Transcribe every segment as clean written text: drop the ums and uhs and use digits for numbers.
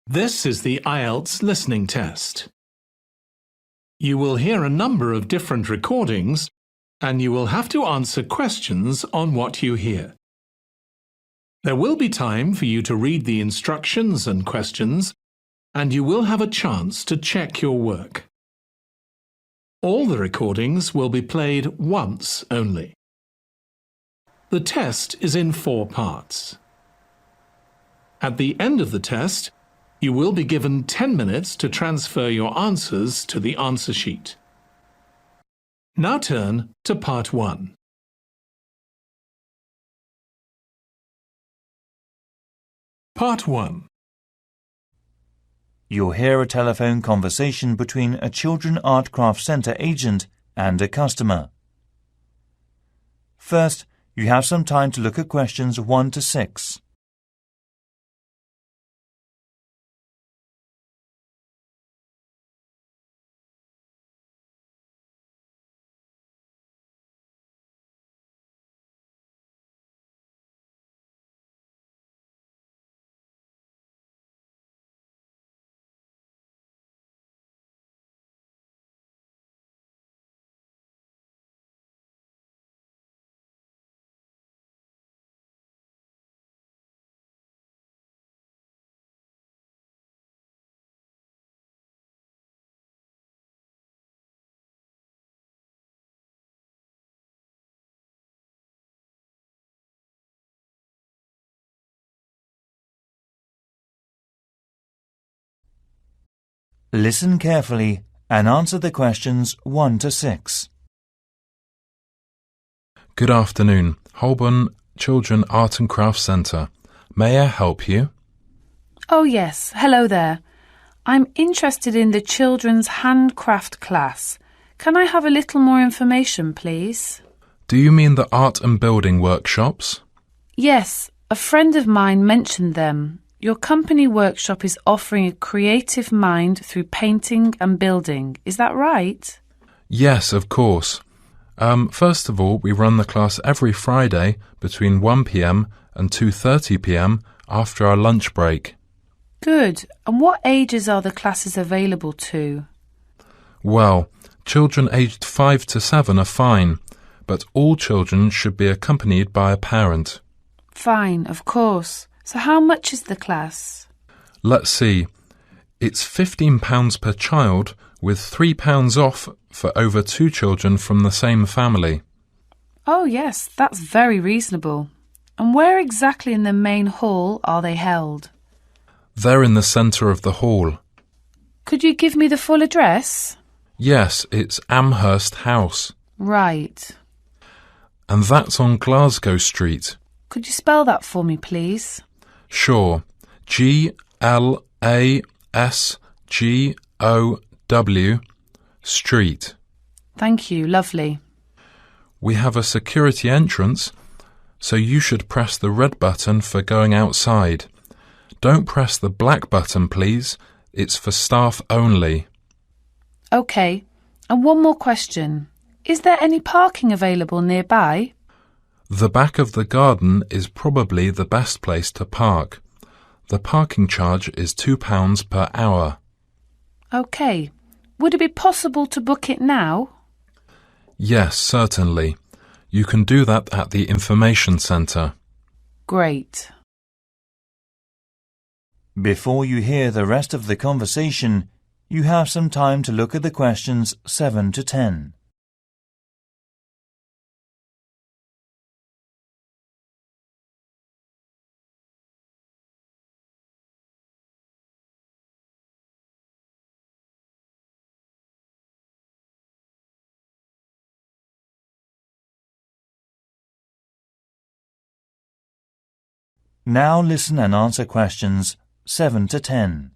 This is the Ielts listening test. You will hear a number of different recordings and you will have to answer questions on what you hear. There will be time for you to read the instructions and questions, and you will have a chance to check your work. All the recordings will be played once only. The test is in 4 parts. At the end of the test, you will be given 10 minutes to transfer your answers to the answer sheet. Now turn to Part 1. Part 1. You'll hear a telephone conversation between a Children Art Craft Centre agent and a customer. First, you have some time to look at questions 1 to 6. Listen carefully and answer the questions 1 to 6. Good afternoon, Holborn Children Art and Craft Centre. May I help you? Oh yes, hello there. I'm interested in the children's handcraft class. Can I have a little more information, please? Do you mean the art and building workshops? Yes, a friend of mine mentioned them. Your company workshop is offering a creative mind through painting and building. Is that right? Yes, of course. First of all, we run the class every Friday between 1 p.m. and 2:30 p.m. after our lunch break. Good. And what ages are the classes available to? Well, children aged 5 to 7 are fine, but all children should be accompanied by a parent. Fine, of course. So how much is the class? Let's see. It's £15 per child with £3 off for over 2 children from the same family. Oh yes, that's very reasonable. And where exactly in the main hall are they held? They're in the centre of the hall. Could you give me the full address? Yes, it's Amherst House. Right. And that's on Glasgow Street. Could you spell that for me, please? Sure. Glasgow Street. Thank you, lovely. We have a security entrance, so you should press the red button for going outside. Don't press the black button, please. It's for staff only. OK. And one more question. Is there any parking available nearby? The back of the garden is probably the best place to park. The parking charge is £2 per hour. OK. Would it be possible to book it now? Yes, certainly. You can do that at the information centre. Great. Before you hear the rest of the conversation, you have some time to look at the questions 7 to 10. Now listen and answer questions 7 to 10.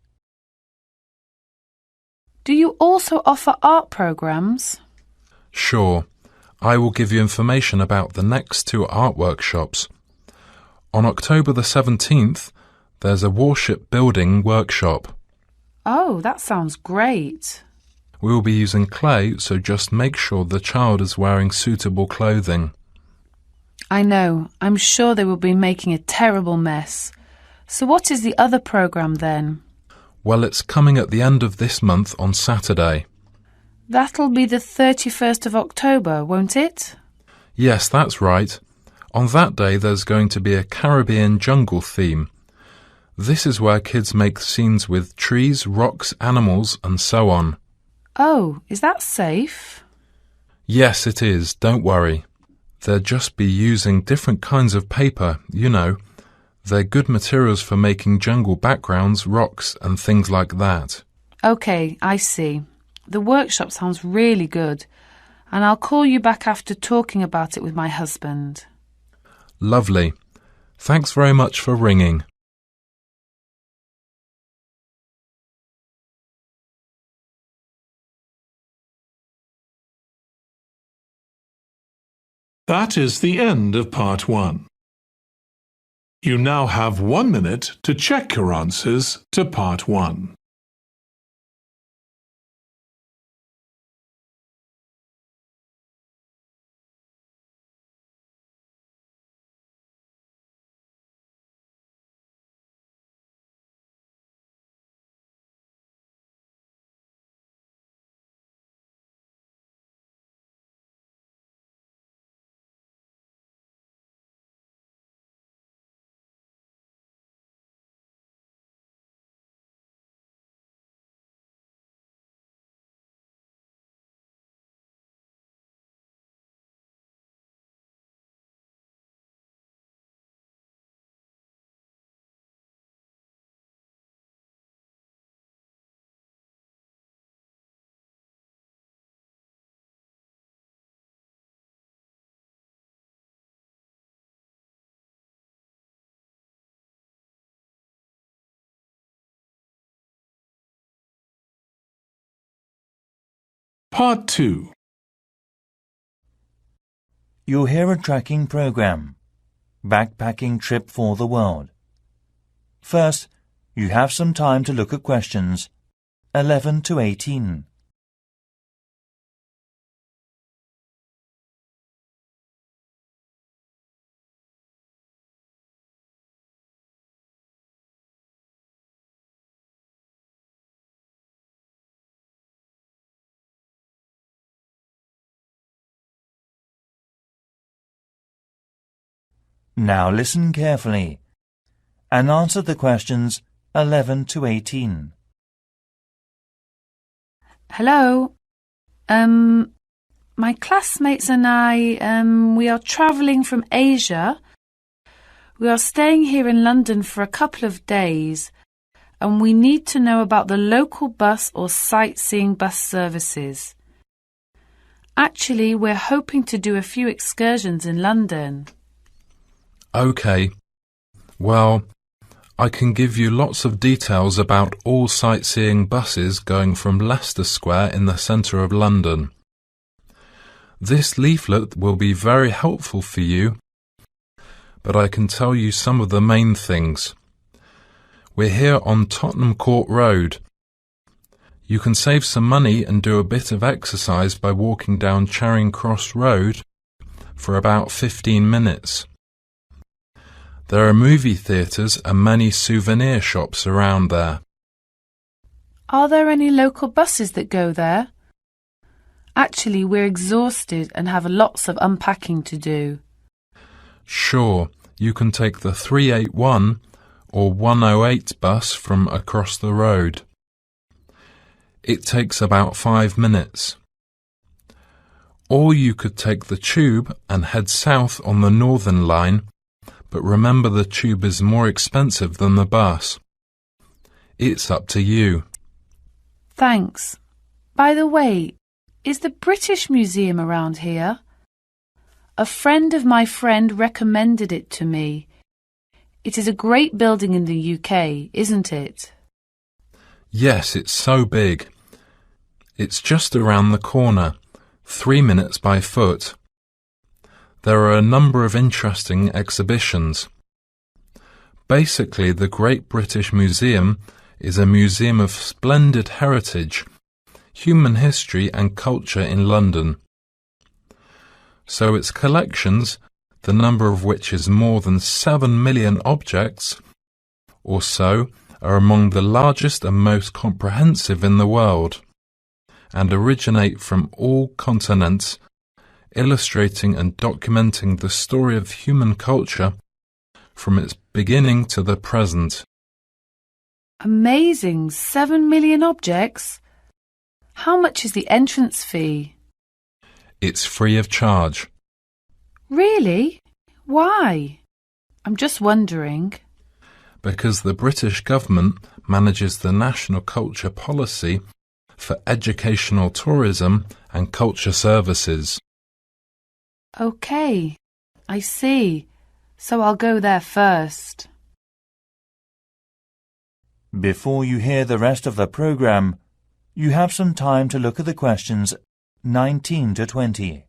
Do you also offer art programmes? Sure. I will give you information about the next 2 art workshops. On October the 17th, there's a warship building workshop. Oh, that sounds great. We will be using clay, so just make sure the child is wearing suitable clothing. I know. I'm sure they will be making a terrible mess. So what is the other programme then? Well, it's coming at the end of this month on Saturday. That'll be the 31st of October, won't it? Yes, that's right. On that day there's going to be a Caribbean jungle theme. This is where kids make scenes with trees, rocks, animals and so on. Oh, is that safe? Yes, it is, don't worry. They'll just be using different kinds of paper, you know. They're good materials for making jungle backgrounds, rocks and things like that. OK, I see. The workshop sounds really good, and I'll call you back after talking about it with my husband. Lovely. Thanks very much for ringing. That is the end of part 1. You now have 1 minute to check your answers to part 1. Part 2. You'll hear a tracking program. Backpacking trip for the world. First, you have some time to look at questions 11 to 18. Now listen carefully and answer the questions 11 to 18. Hello. My classmates and I, we are travelling from Asia. We are staying here in London for a couple of days, and we need to know about the local bus or sightseeing bus services. Actually, we're hoping to do a few excursions in London. OK. Well, I can give you lots of details about all sightseeing buses going from Leicester Square in the centre of London. This leaflet will be very helpful for you, but I can tell you some of the main things. We're here on Tottenham Court Road. You can save some money and do a bit of exercise by walking down Charing Cross Road for about 15 minutes. There are movie theatres and many souvenir shops around there. Are there any local buses that go there? Actually, we're exhausted and have lots of unpacking to do. Sure, you can take the 381 or 108 bus from across the road. It takes about 5 minutes. Or you could take the tube and head south on the Northern Line, but remember the tube is more expensive than the bus. It's up to you. Thanks. By the way, is the British Museum around here? A friend of my friend recommended it to me. It is a great building in the UK, isn't it? Yes, it's so big. It's just around the corner, 3 minutes by foot. There are a number of interesting exhibitions. Basically, the Great British Museum is a museum of splendid heritage, human history and culture in London. So its collections, the number of which is more than 7 million objects or so, are among the largest and most comprehensive in the world, and originate from all continents, illustrating and documenting the story of human culture from its beginning to the present. Amazing! 7 million objects? How much is the entrance fee? It's free of charge. Really? Why? I'm just wondering. Because the British government manages the national culture policy for educational tourism and culture services. OK, I see. So I'll go there first. Before you hear the rest of the program, you have some time to look at the questions 19 to 20.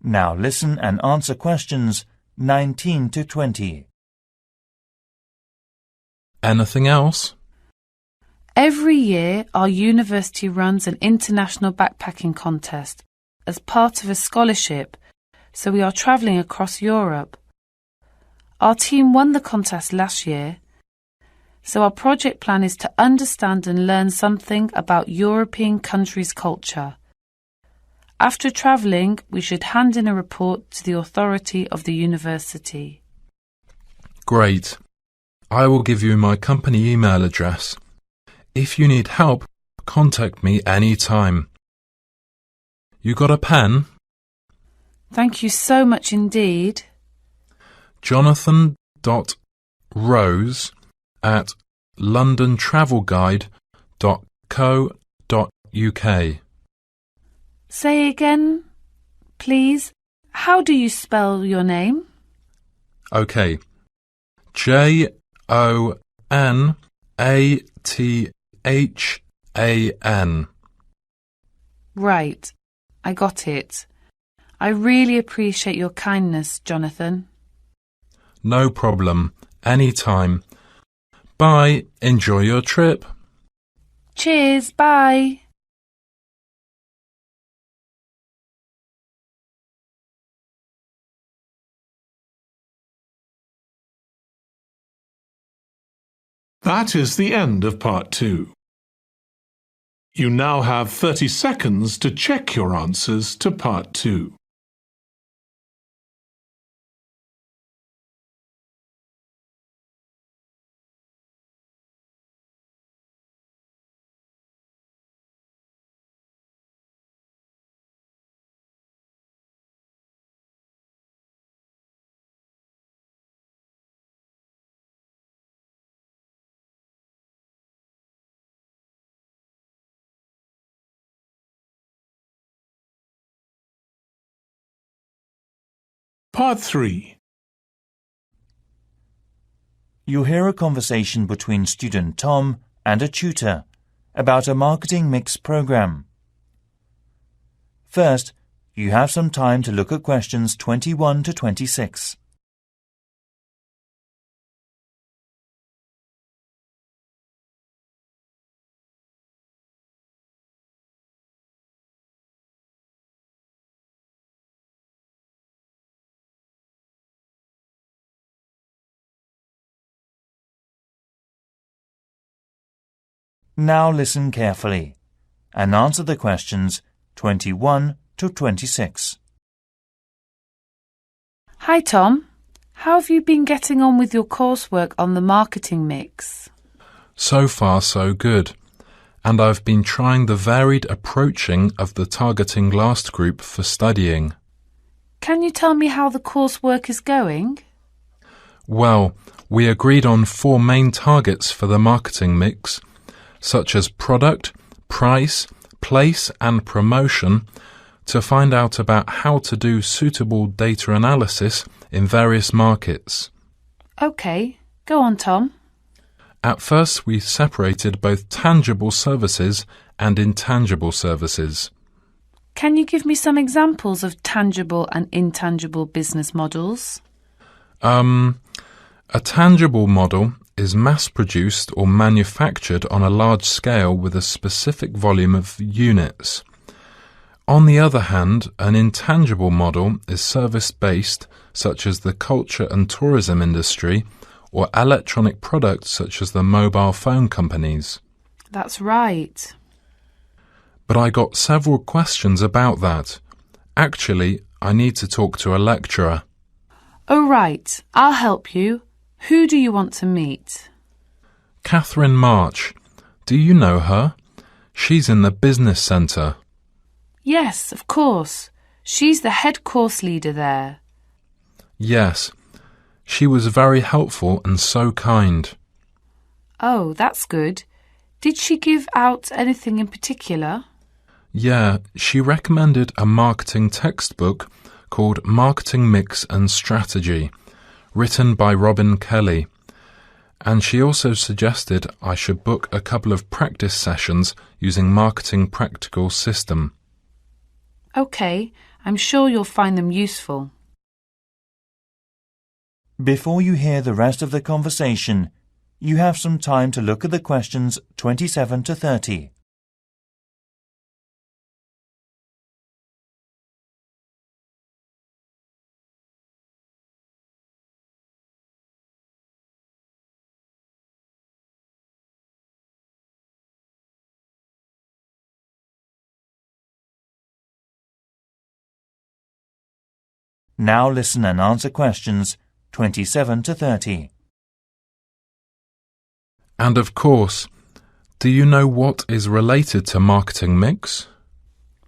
Now listen and answer questions 19 to 20. Anything else? Every year, our university runs an international backpacking contest as part of a scholarship, so we are travelling across Europe. Our team won the contest last year, so our project plan is to understand and learn something about European countries' culture. After travelling, we should hand in a report to the authority of the university. Great. I will give you my company email address. If you need help, contact me any time. You got a pen? Thank you so much indeed. jonathan.rose@londontravelguide.co.uk. Say again, please. How do you spell your name? OK. JONATHAN. Right, I got it. I really appreciate your kindness, Jonathan. No problem. Any time. Bye. Enjoy your trip. Cheers, bye. That is the end of part 2. You now have 30 seconds to check your answers to part 2. Part 3. You'll hear a conversation between student Tom and a tutor about a marketing mix program. First, you have some time to look at questions 21 to 26. Now listen carefully and answer the questions 21 to 26. Hi, Tom. How have you been getting on with your coursework on the marketing mix? So far, so good. And I've been trying the varied approaching of the targeting last group for studying. Can you tell me how the coursework is going? Well, we agreed on 4 main targets for the marketing mix, such as product, price, place and promotion, to find out about how to do suitable data analysis in various markets. OK, go on, Tom. At first, we separated both tangible services and intangible services. Can you give me some examples of tangible and intangible business models? A tangible model is mass-produced or manufactured on a large scale with a specific volume of units. On the other hand, an intangible model is service-based, such as the culture and tourism industry, or electronic products such as the mobile phone companies. That's right. But I got several questions about that. Actually, I need to talk to a lecturer. Oh, right. I'll help you. Who do you want to meet? Catherine March. Do you know her? She's in the business centre. Yes, of course. She's the head course leader there. Yes. She was very helpful and so kind. Oh, that's good. Did she give out anything in particular? Yeah, she recommended a marketing textbook called Marketing Mix and Strategy, written by Robin Kelly. And she also suggested I should book a couple of practice sessions using Marketing Practical System. OK, I'm sure you'll find them useful. Before you hear the rest of the conversation, you have some time to look at the questions 27 to 30. Now listen and answer questions 27 to 30. And of course, do you know what is related to marketing mix?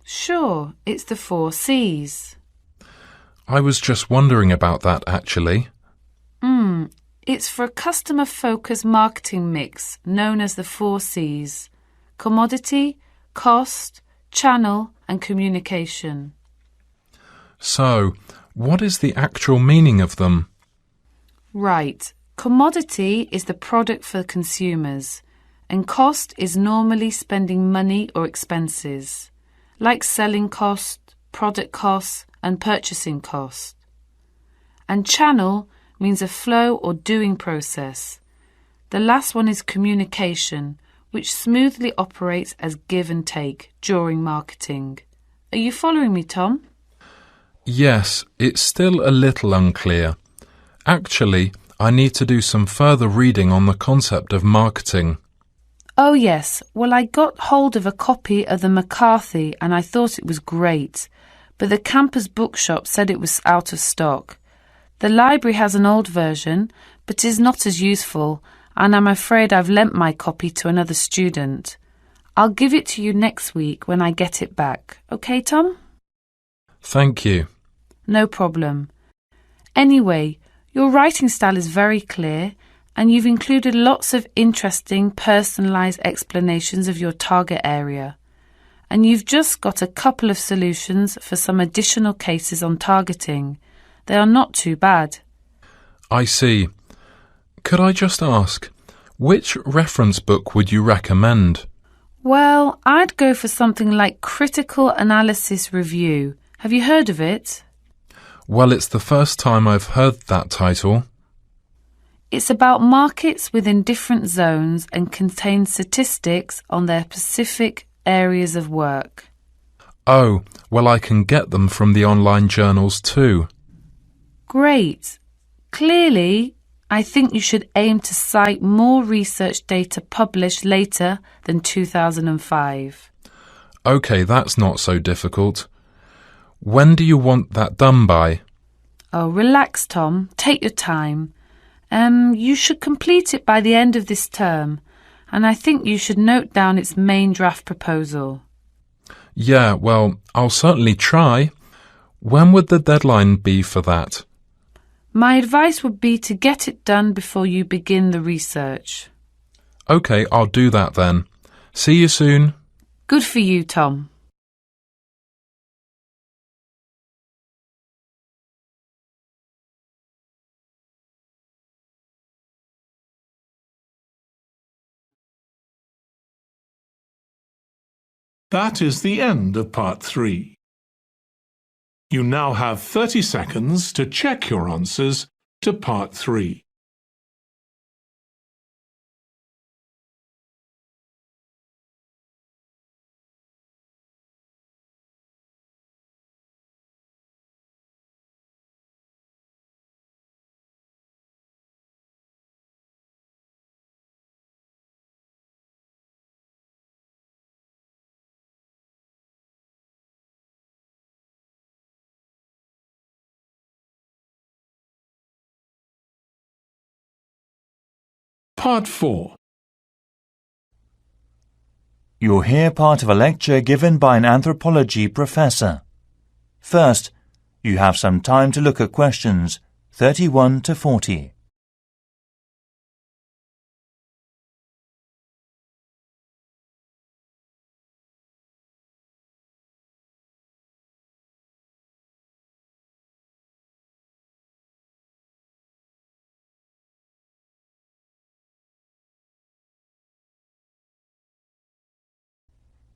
Sure, it's the 4 C's. I was just wondering about that actually. It's for a customer-focused marketing mix known as the 4 C's: commodity, cost, channel and communication. So, what is the actual meaning of them? Right. Commodity is the product for consumers, and cost is normally spending money or expenses, like selling cost, product costs, and purchasing cost. And channel means a flow or doing process. The last one is communication, which smoothly operates as give and take during marketing. Are you following me, Tom? Yes, it's still a little unclear. Actually, I need to do some further reading on the concept of marketing. Oh, yes. Well, I got hold of a copy of the McCarthy and I thought it was great, but the campus bookshop said it was out of stock. The library has an old version, but is not as useful, and I'm afraid I've lent my copy to another student. I'll give it to you next week when I get it back. OK, Tom? Thank you. No problem. Anyway, your writing style is very clear, and you've included lots of interesting, personalised explanations of your target area. And you've just got a couple of solutions for some additional cases on targeting. They are not too bad. I see. Could I just ask, which reference book would you recommend? Well, I'd go for something like Critical Analysis Review. Have you heard of it? Well, it's the first time I've heard that title. It's about markets within different zones and contains statistics on their specific areas of work. Oh, well, I can get them from the online journals too. Great. Clearly, I think you should aim to cite more research data published later than 2005. OK, that's not so difficult. When do you want that done by? Oh, relax, Tom. Take your time. You should complete it by the end of this term, and I think you should note down its main draft proposal. Yeah, well, I'll certainly try. When would the deadline be for that? My advice would be to get it done before you begin the research. OK, I'll do that then. See you soon. Good for you, Tom. That is the end of part 3. You now have 30 seconds to check your answers to part 3. Part 4. You'll hear part of a lecture given by an anthropology professor. First, you have some time to look at questions 31 to 40.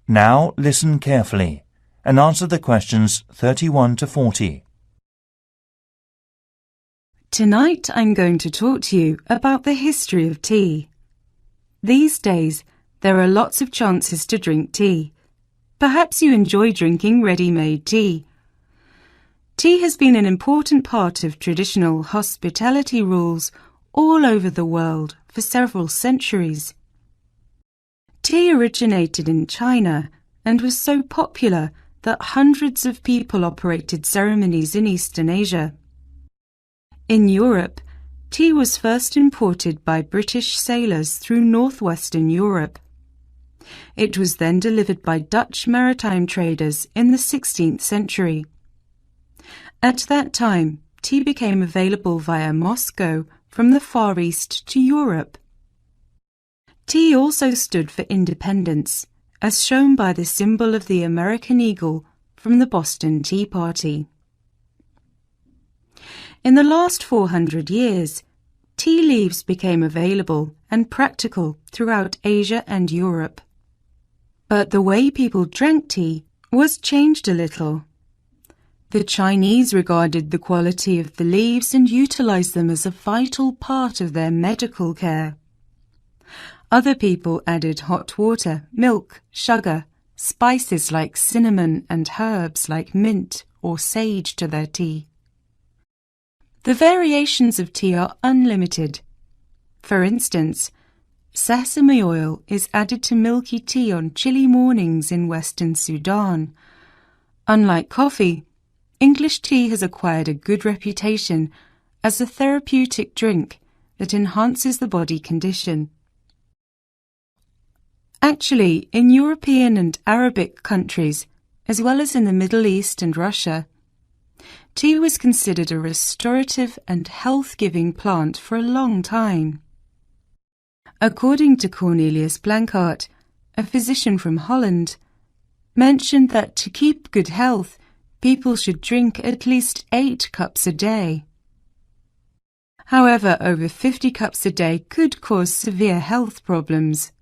Now listen carefully and answer the questions 31 to 40. Tonight I'm going to talk to you about the history of tea. These days, there are lots of chances to drink tea. Perhaps you enjoy drinking ready-made tea. Tea has been an important part of traditional hospitality rules all over the world for several centuries. Tea originated in China and was so popular that hundreds of people operated ceremonies in Eastern Asia. In Europe, tea was first imported by British sailors through northwestern Europe. It was then delivered by Dutch maritime traders in the 16th century. At that time, tea became available via Moscow from the Far East to Europe. Tea also stood for independence, as shown by the symbol of the American eagle from the Boston Tea Party. In the last 400 years, tea leaves became available and practical throughout Asia and Europe. But the way people drank tea was changed a little. The Chinese regarded the quality of the leaves and utilized them as a vital part of their medical care. Other people added hot water, milk, sugar, spices like cinnamon and herbs like mint or sage to their tea. The variations of tea are unlimited. For instance, sesame oil is added to milky tea on chilly mornings in Western Sudan. Unlike coffee, English tea has acquired a good reputation as a therapeutic drink that enhances the body condition. Actually, in European and Arabic countries, as well as in the Middle East and Russia, tea was considered a restorative and health-giving plant for a long time. According to Cornelius Blanchart, a physician from Holland, mentioned that to keep good health, people should drink at least 8 cups a day. However, over 50 cups a day could cause severe health problems.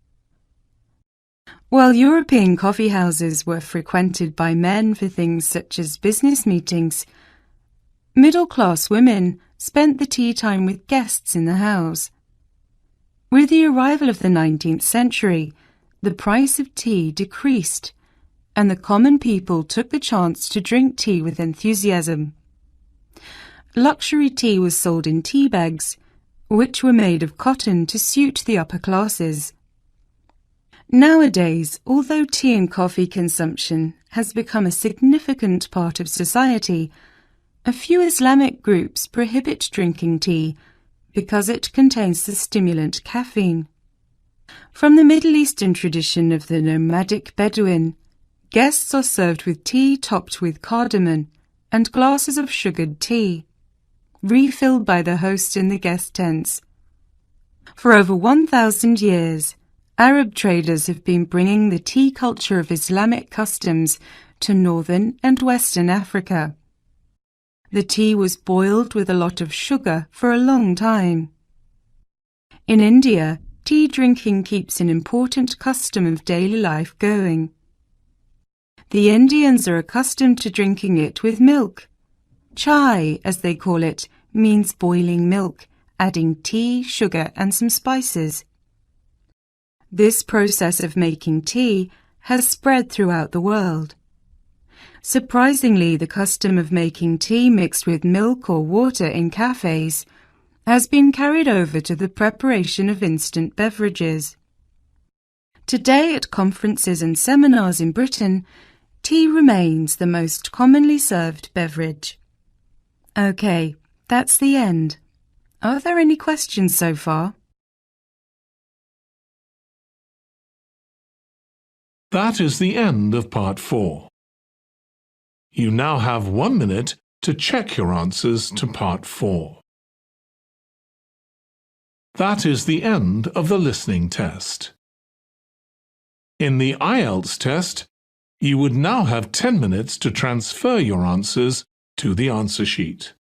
While European coffee houses were frequented by men for things such as business meetings, middle-class women spent the tea time with guests in the house. With the arrival of the 19th century, the price of tea decreased, and the common people took the chance to drink tea with enthusiasm. Luxury tea was sold in tea bags, which were made of cotton to suit the upper classes. Nowadays, although tea and coffee consumption has become a significant part of society, a few Islamic groups prohibit drinking tea because it contains the stimulant caffeine. From the Middle Eastern tradition of the nomadic Bedouin, guests are served with tea topped with cardamom and glasses of sugared tea, refilled by the host in the guest tents. For over 1,000 years, Arab traders have been bringing the tea culture of Islamic customs to northern and western Africa. The tea was boiled with a lot of sugar for a long time. In India, tea drinking keeps an important custom of daily life going. The Indians are accustomed to drinking it with milk. Chai, as they call it, means boiling milk, adding tea, sugar and some spices. This process of making tea has spread throughout the world. Surprisingly, the custom of making tea mixed with milk or water in cafes has been carried over to the preparation of instant beverages. Today, at conferences and seminars in Britain, tea remains the most commonly served beverage. Okay, that's the end. Are there any questions so far? That is the end of Part 4. You now have 1 minute to check your answers to Part 4. That is the end of the listening test. In the Ielts test, you would now have 10 minutes to transfer your answers to the answer sheet.